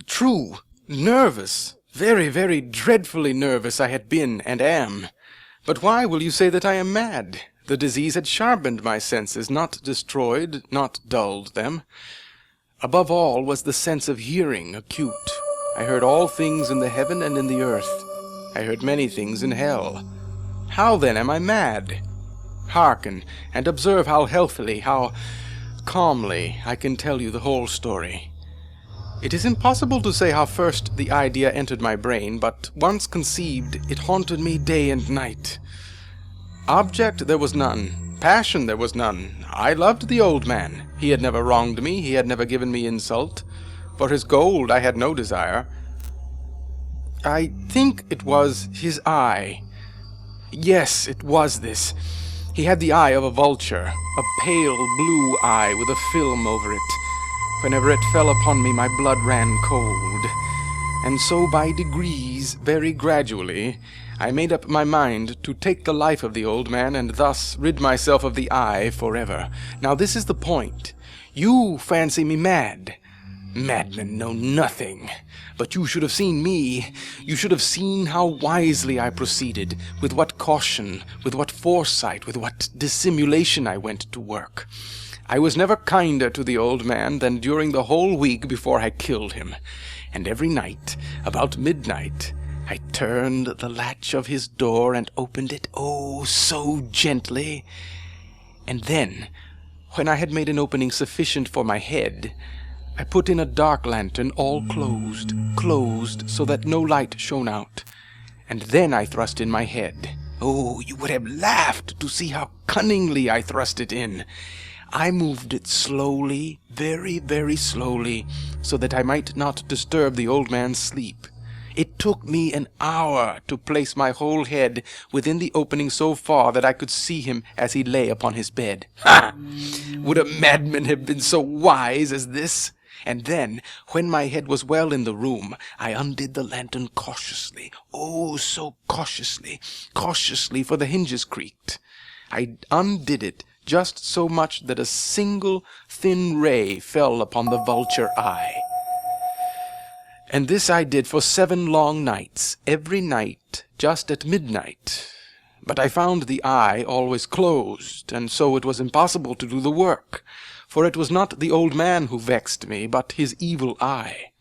True, nervous, very, very dreadfully nervous I had been and am. But why will you say that I am mad? The disease had sharpened my senses, not destroyed, not dulled them. Above all was the sense of hearing acute. I heard all things in the heaven and in the earth. I heard many things in hell. How then am I mad? Hearken, and observe how healthily, how calmly I can tell you the whole story. It is impossible to say how first the idea entered my brain, but once conceived, it haunted me day and night. Object there was none. Passion there was none. I loved the old man. He had never wronged me. He had never given me insult. For his gold I had no desire. I think it was his eye. Yes, it was this. He had the eye of a vulture, a pale blue eye with a film over it. Whenever it fell upon me, my blood ran cold. And so by degrees, very gradually, I made up my mind to take the life of the old man and thus rid myself of the eye forever. Now this is the point. You fancy me mad. Madmen know nothing. But you should have seen me. You should have seen how wisely I proceeded, with what caution, with what foresight, with what dissimulation I went to work. I was never kinder to the old man than during the whole week before I killed him. And every night, about midnight, I turned the latch of his door and opened it, oh, so gently. And then, when I had made an opening sufficient for my head, I put in a dark lantern, all closed, so that no light shone out. And then I thrust in my head. Oh, you would have laughed to see how cunningly I thrust it in. I moved it slowly, very, very slowly, so that I might not disturb the old man's sleep. It took me an hour to place my whole head within the opening so far that I could see him as he lay upon his bed. Ha! Would a madman have been so wise as this? And then, when my head was well in the room, I undid the lantern cautiously, oh, so cautiously, for the hinges creaked. I undid it just so much that a single thin ray fell upon the vulture eye. And this I did for 7 long nights, every night just at midnight. But I found the eye always closed, and so it was impossible to do the work, for it was not the old man who vexed me, but his evil eye.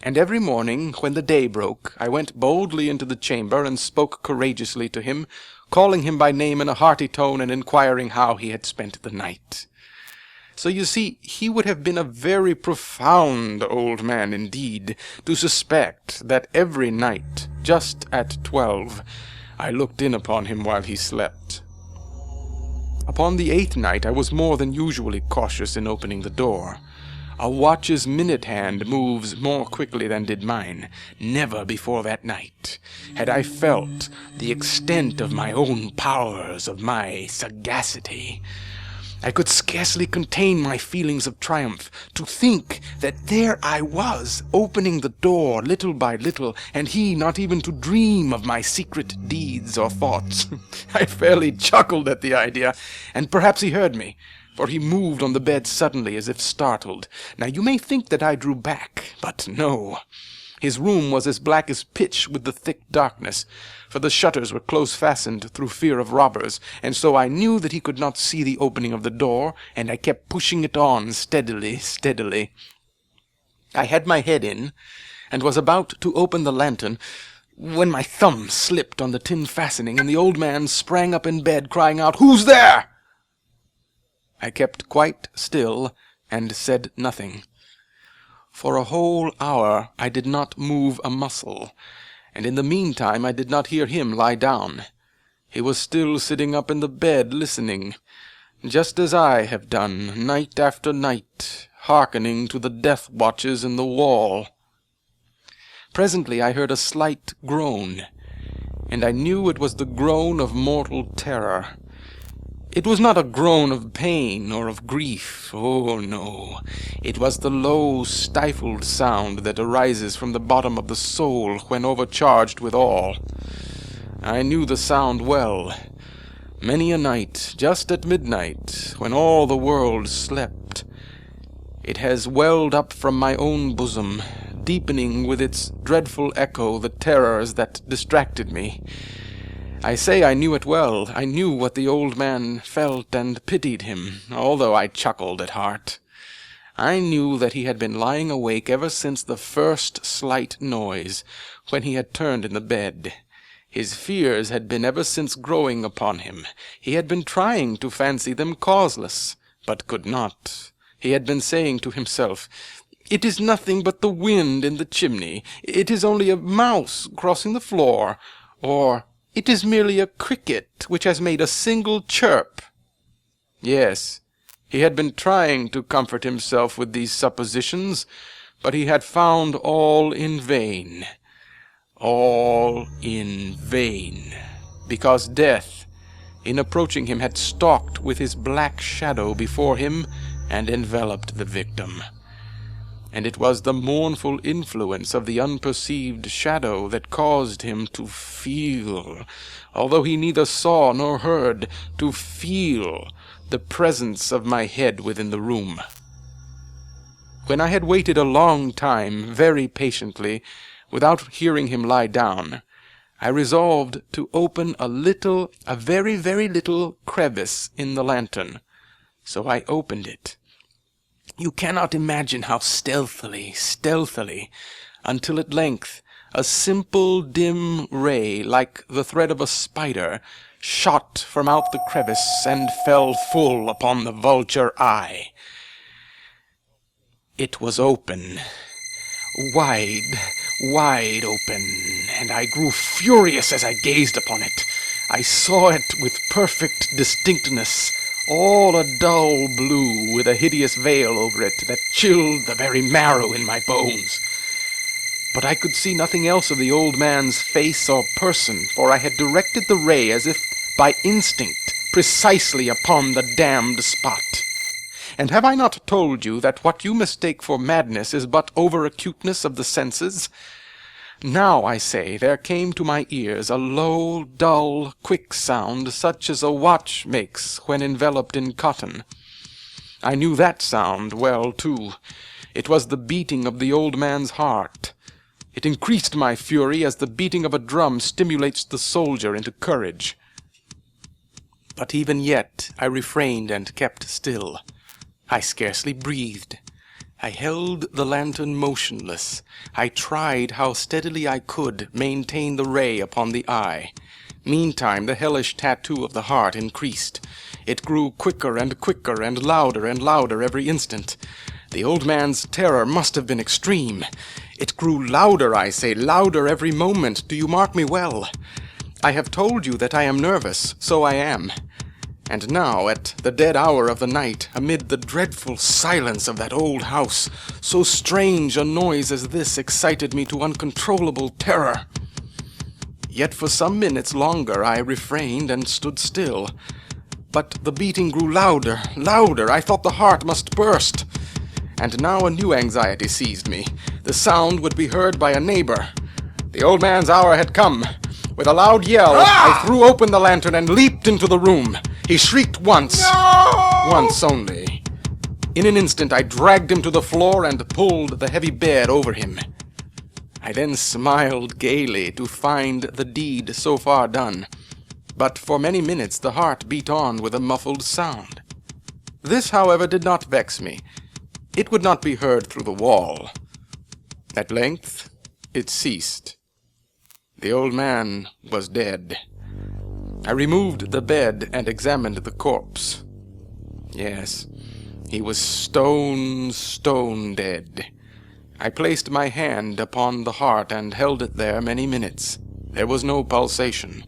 And every morning, when the day broke, I went boldly into the chamber and spoke courageously to him, calling him by name in a hearty tone and inquiring how he had spent the night. So you see, he would have been a very profound old man indeed to suspect that every night, just at 12, I looked in upon him while he slept. Upon the 8th night I was more than usually cautious in opening the door. A watch's minute hand moves more quickly than did mine. Never before that night had I felt the extent of my own powers, of my sagacity. I could scarcely contain my feelings of triumph, to think that there I was, opening the door little by little, and he not even to dream of my secret deeds or thoughts. I fairly chuckled at the idea, and perhaps he heard me, for he moved on the bed suddenly as if startled. Now you may think that I drew back, but no. His room was as black as pitch with the thick darkness, for the shutters were close fastened through fear of robbers, and so I knew that he could not see the opening of the door, and I kept pushing it on steadily. I had my head in, and was about to open the lantern, when my thumb slipped on the tin fastening, and the old man sprang up in bed, crying out, "Who's there?" I kept quite still, and said nothing. For a whole hour I did not move a muscle, and in the meantime I did not hear him lie down. He was still sitting up in the bed listening, just as I have done, night after night, hearkening to the death watches in the wall. Presently I heard a slight groan, and I knew it was the groan of mortal terror. It was not a groan of pain or of grief, oh no. It was the low, stifled sound that arises from the bottom of the soul when overcharged with awe. I knew the sound well. Many a night, just at midnight, when all the world slept, it has welled up from my own bosom, deepening with its dreadful echo the terrors that distracted me. I say I knew it well. I knew what the old man felt and pitied him, although I chuckled at heart. I knew that he had been lying awake ever since the first slight noise, when he had turned in the bed. His fears had been ever since growing upon him. He had been trying to fancy them causeless, but could not. He had been saying to himself, "It is nothing but the wind in the chimney. It is only a mouse crossing the floor," or "It is merely a cricket which has made a single chirp." Yes, he had been trying to comfort himself with these suppositions, but he had found all in vain. All in vain, because death, in approaching him, had stalked with his black shadow before him and enveloped the victim. And it was the mournful influence of the unperceived shadow that caused him to feel, although he neither saw nor heard, to feel the presence of my head within the room. When I had waited a long time, very patiently, without hearing him lie down, I resolved to open a very, very little crevice in the lantern. So I opened it. You cannot imagine how stealthily, until at length a simple dim ray, like the thread of a spider, shot from out the crevice and fell full upon the vulture eye. It was open, wide open, and I grew furious as I gazed upon it. I saw it with perfect distinctness, all a dull blue, with a hideous veil over it that chilled the very marrow in my bones. But I could see nothing else of the old man's face or person, for I had directed the ray as if by instinct precisely upon the damned spot. And have I not told you that what you mistake for madness is but over-acuteness of the senses? Now, I say, there came to my ears a low, dull, quick sound, such as a watch makes when enveloped in cotton. I knew that sound well, too. It was the beating of the old man's heart. It increased my fury as the beating of a drum stimulates the soldier into courage. But even yet I refrained and kept still. I scarcely breathed. I held the lantern motionless. I tried how steadily I could maintain the ray upon the eye. Meantime the hellish tattoo of the heart increased. It grew quicker and louder every instant. The old man's terror must have been extreme. It grew louder, I say, louder every moment. Do you mark me well? I have told you that I am nervous. So I am. And now, at the dead hour of the night, amid the dreadful silence of that old house, so strange a noise as this excited me to uncontrollable terror. Yet for some minutes longer I refrained and stood still. But the beating grew louder. I thought the heart must burst. And now a new anxiety seized me. The sound would be heard by a neighbor. The old man's hour had come. With a loud yell, I threw open the lantern and leaped into the room. He shrieked once. No! Once only. In an instant I dragged him to the floor and pulled the heavy bed over him. I then smiled gaily to find the deed so far done. But for many minutes the heart beat on with a muffled sound. This, however, did not vex me. It would not be heard through the wall. At length it ceased. The old man was dead. I removed the bed and examined the corpse. Yes, he was stone dead. I placed my hand upon the heart and held it there many minutes. There was no pulsation.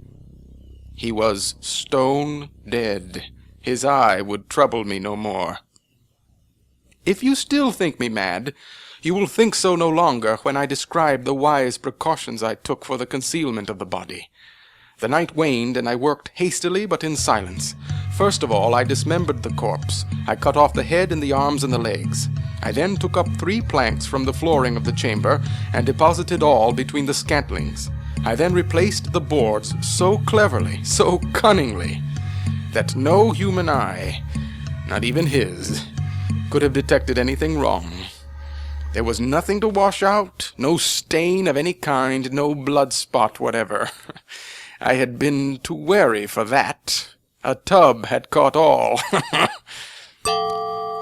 He was stone dead. His eye would trouble me no more. If you still think me mad, you will think so no longer when I describe the wise precautions I took for the concealment of the body. The night waned, and I worked hastily but in silence. First of all, I dismembered the corpse. I cut off the head and the arms and the legs. I then took up 3 planks from the flooring of the chamber and deposited all between the scantlings. I then replaced the boards so cleverly, so cunningly, that no human eye, not even his, could have detected anything wrong. There was nothing to wash out, no stain of any kind, no blood spot whatever. I had been too wary for that. A tub had caught all.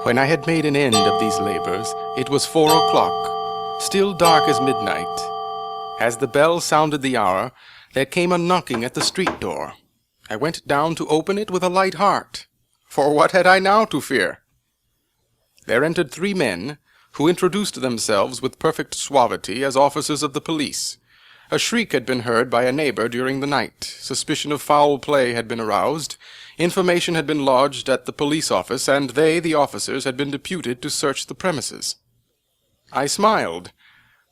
When I had made an end of these labors, it was 4 o'clock, still dark as midnight. As the bell sounded the hour, there came a knocking at the street door. I went down to open it with a light heart, for what had I now to fear? There entered 3 men, who introduced themselves with perfect suavity as officers of the police. A shriek had been heard by a neighbor during the night. Suspicion of foul play had been aroused. Information had been lodged at the police office, and they, the officers, had been deputed to search the premises. I smiled,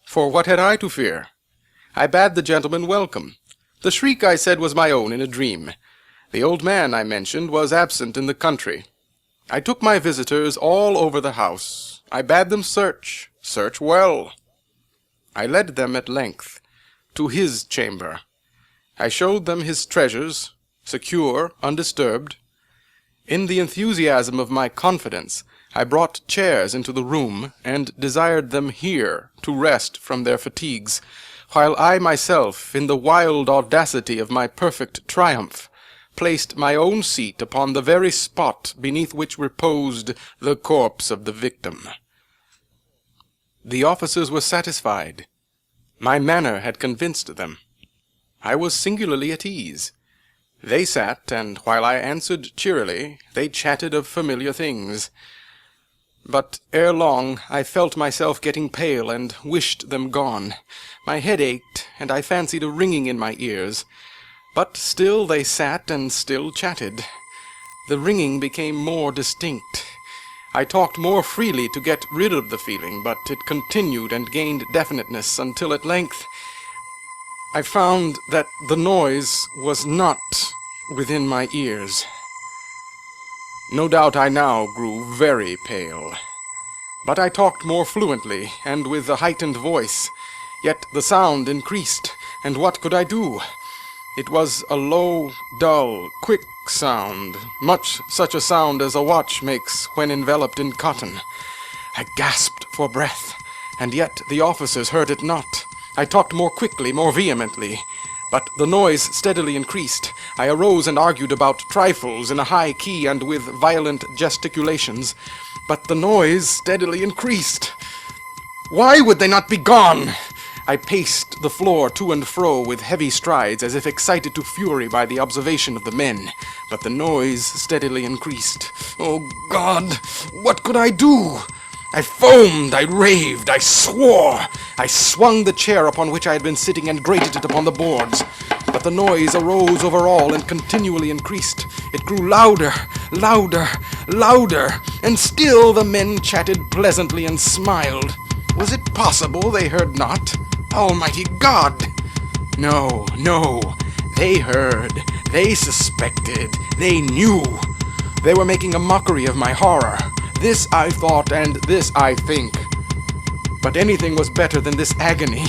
for what had I to fear? I bade the gentleman welcome. The shriek, I said, was my own in a dream. The old man, I mentioned, was absent in the country. I took my visitors all over the house. I bade them search well. I led them at length to his chamber. I showed them his treasures, secure, undisturbed. In the enthusiasm of my confidence, I brought chairs into the room, and desired them here to rest from their fatigues, while I myself, in the wild audacity of my perfect triumph, placed my own seat upon the very spot beneath which reposed the corpse of the victim. The officers were satisfied. My manner had convinced them. I was singularly at ease. They sat, and while I answered cheerily, they chatted of familiar things. But ere long I felt myself getting pale, and wished them gone. My head ached, and I fancied a ringing in my ears. But still they sat and still chatted. The ringing became more distinct. I talked more freely to get rid of the feeling, but it continued and gained definiteness until at length I found that the noise was not within my ears. No doubt I now grew very pale, but I talked more fluently and with a heightened voice, yet the sound increased, and what could I do? It was a low, dull, quick sound, much such a sound as a watch makes when enveloped in cotton. I gasped for breath, and yet the officers heard it not. I talked more quickly, more vehemently, but the noise steadily increased. I arose and argued about trifles in a high key and with violent gesticulations, but the noise steadily increased. Why would they not be gone? I paced the floor to and fro with heavy strides, as if excited to fury by the observation of the men, but the noise steadily increased. Oh, God! What could I do? I foamed, I raved, I swore. I swung the chair upon which I had been sitting and grated it upon the boards. But the noise arose over all and continually increased. It grew louder, louder, louder, and still the men chatted pleasantly and smiled. Was it possible they heard not? Almighty God! No, no, they heard, they suspected, they knew. They were making a mockery of my horror. This I thought, and this I think. But anything was better than this agony.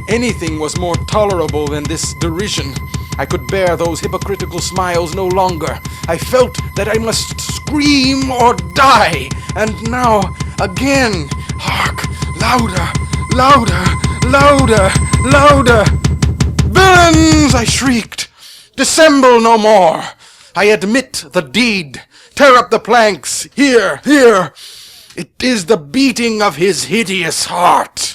Anything was more tolerable than this derision. I could bear those hypocritical smiles no longer. I felt that I must scream or die. And now, again, hark, louder, louder, louder, louder. Villains, I shrieked. Dissemble no more. I admit the deed. Tear up the planks. Here, here. It is the beating of his hideous heart.